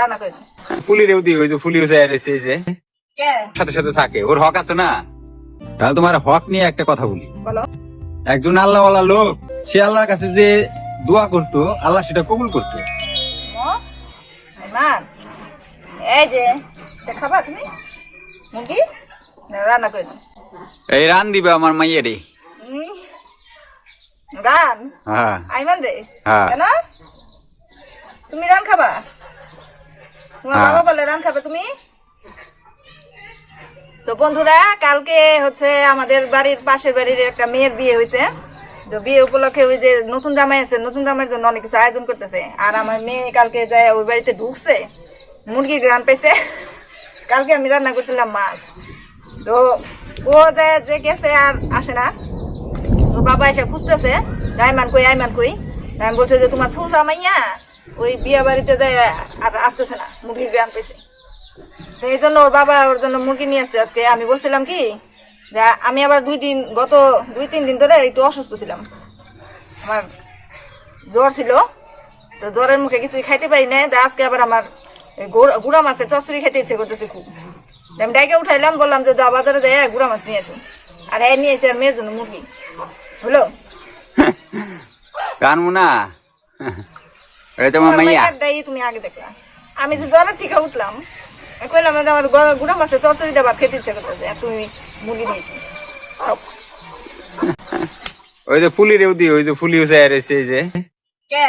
রান্না করে ফুলিরেও দিই, ওই যে ফুলিও যায় রয়েছে যে কে সাথে সাথে থাকে, ওর হক আছে না? তাহলে তোমার হক নিয়ে একটা কথা বলি। বলো। একজন আল্লাহওয়ালা লোক, সে আল্লাহর কাছে যে দোয়া করতো, আল্লাহ সেটা কবুল করতো। মান এই যে এটা খাবা তুমি মুরগি রান্না করে এই রান দিবে আমার মাইয়ারে। রান হ্যাঁ আইমান রে হ্যাঁ। কেন তুমি রান খাবা? তোমার হ্যাঁ। বাবা বলে রান খাবে তুমি? তো বন্ধুরা, কালকে হচ্ছে আমাদের বাড়ির পাশের বাড়ির একটা মেয়ের বিয়ে হয়েছে। তো বিয়ে উপলক্ষে ওই যে নতুন জামাই আছে, নতুন জামাইয়ের জন্য অনেক কিছু আয়োজন করতেছে। আর আমার মেয়ে কালকে যায় ওই বাড়িতে ঢুকছে, মুরগির গ্রান পাইছে। কালকে আমি রান্না করছিলাম মাছ। তো ও যায় যে গেছে আর আসে না। ওর বাবা এসে খুঁজতেছে, আইমান কই আইমান কই। আমি বলছে যে তোমার ছোট জামাইয়া ওই বিয়ে বাড়িতে যায় আর আসতেছে না, মুরগির গ্রান পাইছে। তো এই জন্য ওর বাবা ওর জন্য মুরগি নিয়ে আসছে আজকে। আমি বলছিলাম কি যে আমি আবার গত 2-3 দিন ধরে একটু অসুস্থ ছিলাম, আমার জ্বর ছিল। তো জ্বরের মুখে কিছুই খাইতে পারি না। আজকে আবার আমার গুড়া মাছের চচ্চড়ি খেতে ইচ্ছে করতেছে খুব। আমি ডাইকে উঠাইলাম, বললাম যে যা বাজারে দেয় গুড়া মাছ নিয়ে আসুন। আর এই নিয়ে এসে আর মেয়ের জন্য মুরগি হলো। কানবো না, তোমার মাইয়া। তুমি আগে দেখলা আমি যে জ্বরের থেকে উঠলাম, কইলাম যে আমার গুড়া মাছের চচ্চড়ি দেবা খেতে ইচ্ছে করতেছে, আর তুমি মুরগি নিয়েছি। ওই যে ফুলিরেও দিই, ওই যে ফুলিও যায় রয়েছে যে কে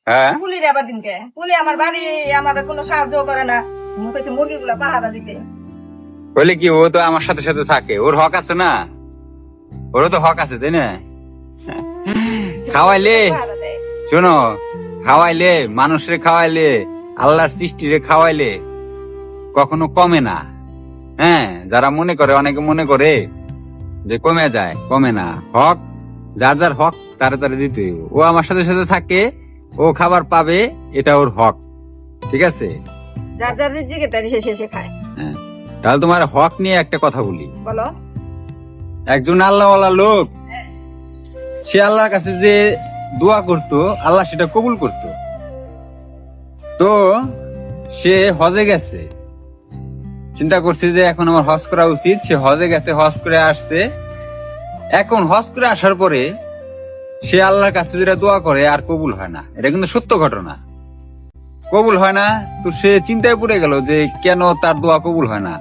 হ্যাঁ। পুলির আবার দিন কে পুলি আমার বাড়ি আমার কোনো সাহায্য করে না, মুখে মুরগি গুলা পাহারা দিতে। বলে কি, ও তো আমার সাথে সাথে থাকে, ওর হক আছে না? ওরও তো হক আছে, তাই না? খাওয়াইলে পাহারা দেয়। শোনো, খাওয়াইলে, মানুষের খাওয়াইলে, আল্লাহর সৃষ্টিরে খাওয়াইলে কখনো কমে না। হ্যাঁ, যারা মনে করে, অনেকে মনে করে যে কমে যায়, কমে না। হক যার যার হক তারে তারে দিতে হইব। ও আমার সাথে সাথে থাকে, ও খাবার পাবে, এটা ওর হক, ঠিক আছে? যার যার রিজিক এটা শেষে খায়। হ্যাঁ, তাহলে তোমার হক নিয়ে একটা কথা বলি। বলো। একজন আল্লাহওয়ালা লোক, সে আল্লাহর কাছে যে দোয়া করতো, আল্লাহ সেটা কবুল করতো। তো সে হজে গেছে, চিন্তা করছে যে এখন আমার হজ করা উচিত। সে হজে গেছে, হজ করে আসছে। এখন হজ করে আসার পরে সে আল্লাহর কাছে যেটা দোয়া করে আর কবুল হয় না। এটা কিন্তু সত্য ঘটনা, কবুল হয় না। তো সে চিন্তায় পড়ে গেল যে কেন তার দোয়া কবুল হয় না।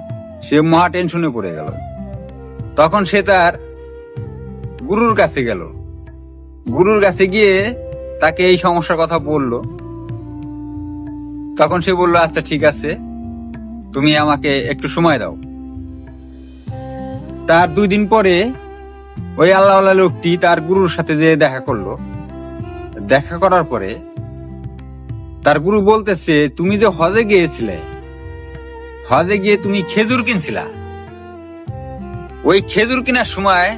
সে মহা টেনশনে পড়ে গেল। তখন সে তার গুরুর কাছে গেল। গুরুর কাছে গিয়ে তাকে এই সমস্যার কথা বলল। তখন সে বলল, আচ্ছা ঠিক আছে, তুমি আমাকে একটু সময় দাও। তার 2 দিন পরে ওই আল্লাহওয়ালা লোকটি তার গুরুর সাথে যে দেখা করলো। দেখা করার পরে তার গুরু বলতেছে, তুমি যে হজে গিয়েছিলে, হজে গিয়ে তুমি খেজুর কিনছিলা। ওই খেজুর কেনার সময়,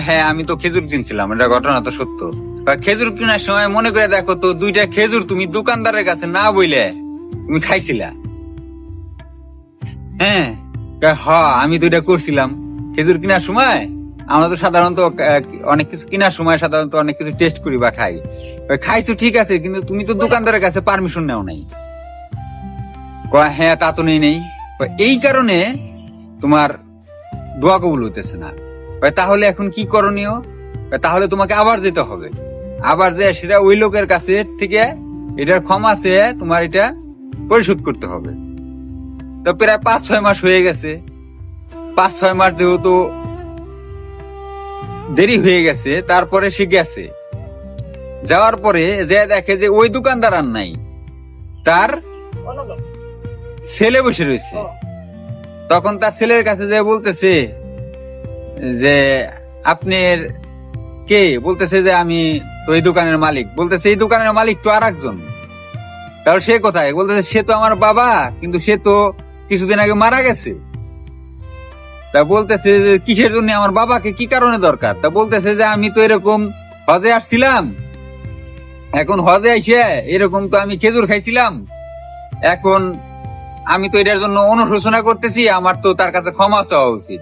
হ্যাঁ আমি তো খেজুর কিনছিলাম, এটা ঘটনা তো সত্য। খেজুর কেনার সময় মনে করে দেখো তো, 2টা খেজুর তুমি দোকানদারের কাছে না বইলে তুমি খাইছিলা। হ্যাঁ, আমি তো এটা করছিলাম। খেজুর কেনার সময় আমরা তো সাধারণত অনেক কিছু কেনার সময় সাধারণত অনেক কিছু টেস্ট করি বা খাই। খাইছো ঠিক আছে, কিন্তু তুমি তো দোকানদারের কাছে পারমিশন নেও নাই। হ্যাঁ তা তো নেই। এই কারণে তোমার দোয়া কবুল হইতেছে না। তাহলে এখন কি করণীয়? তাহলে তোমাকে আবার যেতে হবে, আবার যে সেটা ওই লোকের কাছে থেকে এটার ক্ষমা চেয়ে তোমার এটা পরিশোধ করতে হবে। তো প্রায় 5-6 মাস হয়ে গেছে। 5-6 মাস যেহেতু দেরি হয়ে গেছে, তারপরে সে গেছে। যাওয়ার পরে যে দেখে যে ওই দোকানদার আর নাই, তার ছেলে বসে রয়েছে। তখন তার ছেলের কাছে যে বলতেছে যে আপনার কে? বলতেছে যে আমি তো এই দোকানের মালিক। বলতেছে এই দোকানের মালিক তো আর একজন। তাহলে সে কোথায়? বলতেছে সে তো আমার বাবা, কিন্তু সে তো কিছুদিন আগে মারা গেছে। তা বলতেছে যে কিসের জন্য আমার বাবাকে, কি কারণে দরকার? তা বলতেছে যে আমি তো এরকম হজে আসছিলাম, এখন হজে আইসে এরকম তো আমি খেজুর খাইছিলাম, এখন আমি তো এটার জন্য অনুশোচনা করতেছি, আমার তো তার কাছে ক্ষমা চাওয়া উচিত।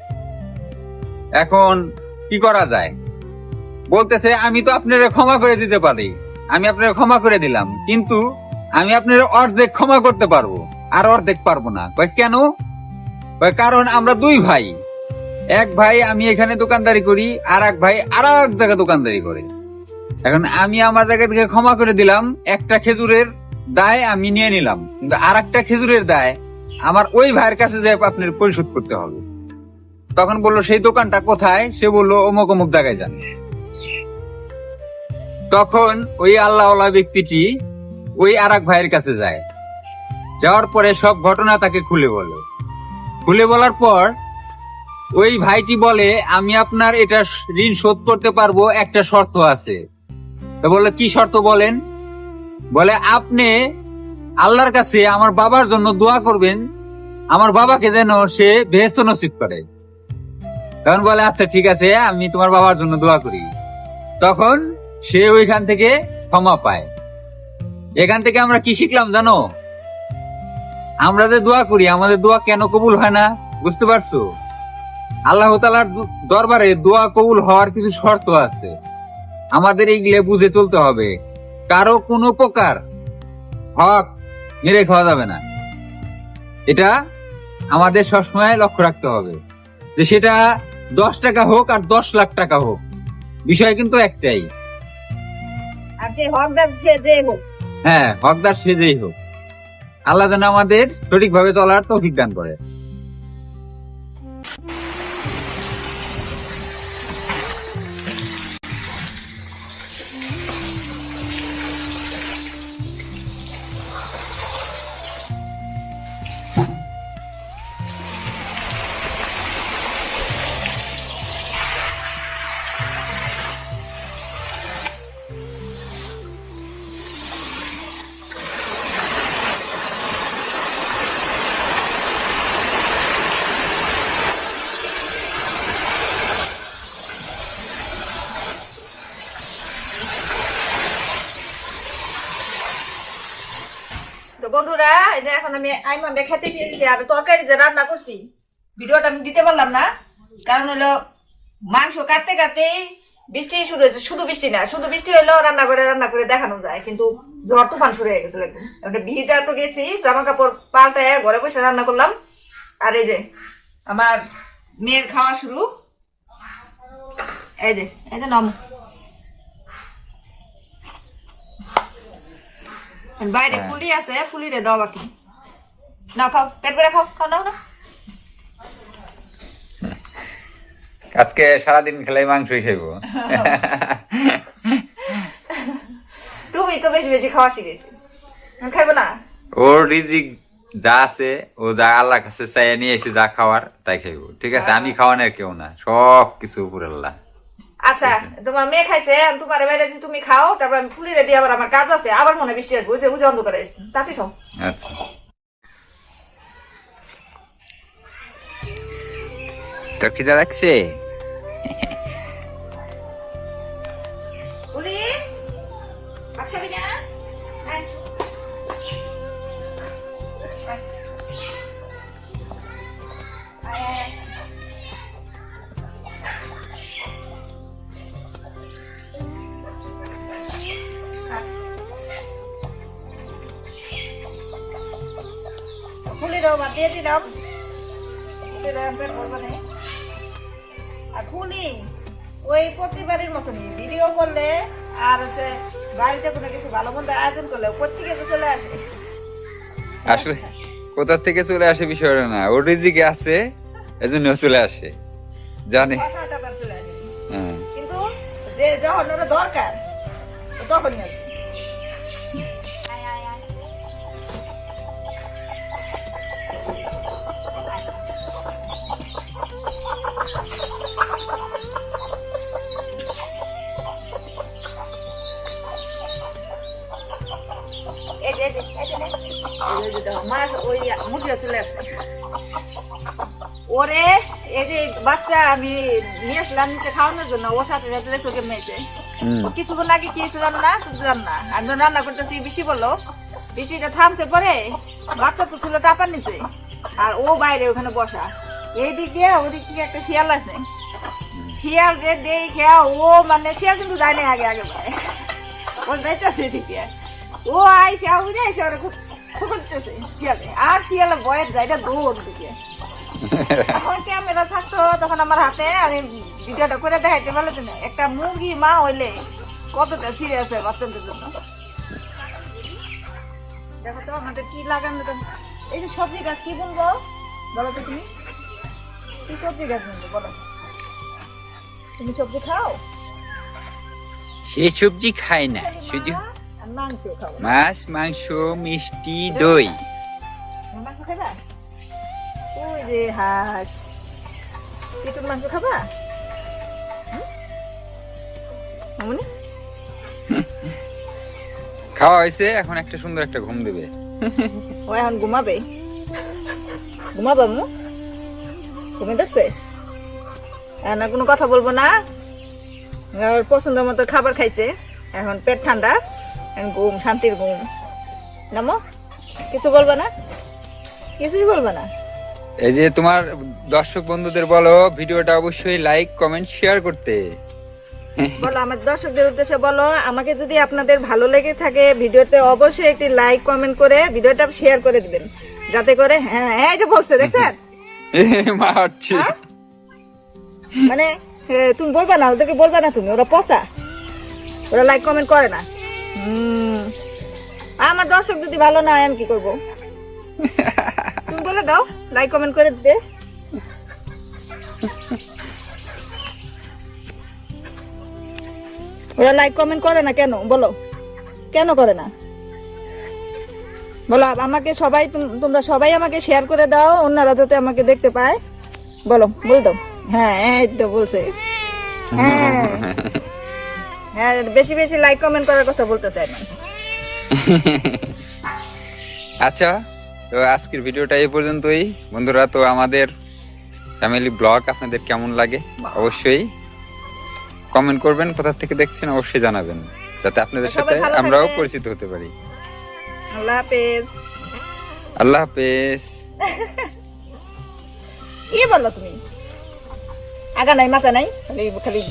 এখন কি করা যায়? বলতেছে আমি তো আপনারা ক্ষমা করে দিতে পারি, আমি আপনারা ক্ষমা করে দিলাম, কিন্তু আমি আপনার অর্ধেক ক্ষমা করতে পারবো, আর অর্ধেক পারবো না। কয় কেন? কয় কারণ আমরা দুই ভাই। এক ভাই আমি এখানে দোকানদারি করি, আর এক ভাই আর এক জায়গায় দোকানদারি করে। এখন আমি আমার জায়গা থেকে ক্ষমা করে দিলাম, একটা খেজুরের দায় আমি নিয়ে নিলাম, কিন্তু আর একটা খেজুরের দায় আমার ওই ভাইয়ের কাছে যে আপনার পরিশোধ করতে হবে। তখন বললো সেই দোকানটা কোথায়? সে বললো অমুক অমুক জায়গায় যান। তখন ওই আল্লাহওয়ালা ব্যক্তিটি ওই আর এক ভাইয়ের কাছে যায়। যাওয়ার পরে সব ঘটনা তাকে খুলে বলে। খুলে বলার পর ওই ভাইটি বলে, আমি আপনার এটা ঋণ শোধ করতে পারবো, একটা শর্ত আছে। তো বললো কি শর্ত বলেন? বলে আপনি আল্লাহর কাছে আমার বাবার জন্য দোয়া করবেন, আমার বাবাকে যেন সে বেহেশত নসিব করে। তখন বলে আচ্ছা ঠিক আছে, আমি তোমার বাবার জন্য দোয়া করি। তখন সে ওইখান থেকে ক্ষমা পায়। এখান থেকে আমরা কি শিখলাম জানো? আমরা যে দোয়া করি, আমাদের দোয়া কেন কবুল হয় না বুঝতে পারছো? আল্লাহ তাআলার দরবারে দোয়া কবুল হওয়ার কিছু শর্ত আছে, আমাদের এইগুলো বুঝে চলতে হবে। কারো কোনো প্রকার হক মেরে খাওয়া যাবে না, এটা আমাদের সবসময় লক্ষ্য রাখতে হবে। যে সেটা 10 টাকা হোক আর 10 লাখ টাকা হোক, বিষয় কিন্তু একটাই। আপনি হকদার যে যে হোক, হ্যাঁ, হকদার সে যেই হোক। আল্লাহ যেন আমাদের সঠিকভাবে চলার তৌফিক দান করে। তো বন্ধুরা, এই যে এখন আমি আইমান খেতে দিয়েছি, আর তরকারি যে রান্না করছি ভিডিওটা আমি দিতে পারলাম না, কারণ হলো মাংস কাটতে কাটতে বৃষ্টি শুরু হয়েছে। শুধু বৃষ্টি না, শুধু বৃষ্টি হলেও রান্না করে দেখানো যায়, কিন্তু ঝড় তুফান শুরু হয়ে গেছিল একদম। একটা ভিজা তো গেছি, জামা কাপড় পাল্টায় ঘরে বসে রান্না করলাম। আর এই যে আমার মেয়ের খাওয়া শুরু। এই যে নাম বাইরে পুলি আছে, পুলিরে দাও বাকি। নাও খাও, পেট ভরে খাও, খাও, নাও না। আজকে সারাদিন খেলাই মাংসই খাইবো। তুমি তো বেশি বেশি খাওয়া শিখেছি, খাইবো না? ওর রিজিক যা আছে, ও যা আল্লাহ কাছে চাইয়া নিয়ে এসে যা খাওয়ার তাই খাইবো, ঠিক আছে? আমি খাওয়ানোর কেউ না, সব কিছু উপর আল্লাহ। আচ্ছা, তোমার মেয়ে খাইছে, তোমার বাইরে যে তুমি খাও, তারপর আমি পুলিরে দিয়ে আবার আমার কাজ আছে, আবার মনে বৃষ্টি আসবে, বুঝে বুঝে অন্ধকারে তাতে খাও। আচ্ছা, তোর খিদা লাগছে? পুলি, ভাত খাবি না? আয়। আয়, আয়, আয়। পুলিরও ভাত দিয়ে দিলাম, আর খুলি ওই প্রতিবারের মতনই ভিডিও করলে আর হচ্ছে বাড়িতে কোনো কিছু ভালো মন্দ আয়োজন করলে প্রত্যেকে তো চলে আসে। আসলে কোথা থেকে চলে আসে বিষয়টা না, ওর রিজিকে আছে এজন্য চলে আসে, জানে। কথাটা আবার চলে আসে। হ্যাঁ, কিন্তু যে যখন ওরা দরকার তখন না। ওই মুরগিও চলে আসছে। ওরে এই যে বাচ্চা আমি নিয়ে আসলাম নিচে খাওয়ানোর জন্য, ওর সাথে সাথে চোখে মেয়েছে। ও কিছুক্ষণ আগে কি হয়েছে জানো না? তুমি জানো না? আমি যখন রান্না করতেছি বৃষ্টি পড়লো, বৃষ্টিটা থামতে পরে বাচ্চা তো ছিল টাপার নিচে, আর ও বাইরে ওখানে বসা। এই দিক দিয়ে ওদিক থেকে একটা শিয়াল আছে, শিয়াল রে দেই খেয়া ও, মানে শিয়াল কিন্তু যায় না আগে আগে, ও যাইতেছে ঠিক। ও আইসা উড়ে এসে ওরা খুঁজতেছে শিয়ালে, আর শিয়ালে ভয়ের জায়গা দৌড় দিকে। এখন ক্যামেরা থাকতো তখন আমার হাতে, আমি ভিডিওটা করে দেখাইতে পারলে না একটা মুরগি মা হইলে কতটা সিরিয়াস হয় বাচ্চাদের জন্য। দেখো তো আমাদের কি লাগানো, এই যে সবজি গাছ কি বলবো বলো তো, তুমি কি সবজি গাছ বলবো বলো? তুমি সবজি খাও? সে সবজি খায় না, শুধু আর মাংস খাও? মাছ, মাংস, মিষ্টি, দই। মাংস খাবা? ওই যে হাঁস, পেটুর মাংস খাবা? মামুনি খাওয়া হয়েছে, এখন একটা সুন্দর একটা ঘুম দেবে। ও এখন ঘুমাবে, ঘুমাবা মু? ঘুমে দেখছে এখন আর কোনো কথা বলবো না, ওর পছন্দ মতো খাবার খাইছে, এখন পেট ঠান্ডা, এখন ঘুম, শান্তির ঘুম। নামো, কিছু বলবা না? কিছুই বলবা না? এই যে তোমার দর্শক বন্ধুদের বলো ভিডিওটা অবশ্যই লাইক, কমেন্ট, শেয়ার করতে। বলো আমার দর্শকদের উদ্দেশ্যে বলো, আমাকে যদি আপনাদের ভালো লেগে থাকে ভিডিওতে অবশ্যই একটি লাইক কমেন্ট করে ভিডিওটা শেয়ার করে দিবেন, যাতে করে, হ্যাঁ এই যে বলছে দেখছেন, মারছি। মানে তুমি বলবা না, ওদেরকে বলবা না তুমি, ওরা পচা, ওরা লাইক কমেন্ট করে না। আমার দর্শক যদি ভালো না হয় আমি কি করবো? তুমি বলে দাও লাইক কমেন্ট করে দিতে। ওরা লাইক কমেন্ট করে না কেন বলো? কেন করে না বলো? আমাকে সবাই, তোমরা সবাই আমাকে শেয়ার করে দাও, অন্যরা যাতে আমাকে দেখতে পায়। বলো, বল দাও। হ্যাঁ এই তো বলছে, হ্যাঁ হ্যাঁ, বেশি বেশি লাইক কমেন্ট করার কথা বলতে চাই না। আচ্ছা, তো আজকের ভিডিওটা এই পর্যন্তই বন্ধুরা। তো আমাদের ফ্যামিলি ব্লগ আপনাদের কেমন লাগে অবশ্যই কমেন্ট করবেন, কোথা থেকে দেখছেন অবশ্যই জানাবেন, যাতে আপনাদের সবাই সাথে ভালো আমরাও থাকবেন। পরিচিত হতে পারি। আল্লাহ হাফেজ। আল্লাহ হাফেজ। কি বললো তুমি? আগা নাই মাথা নাই, খালি খালি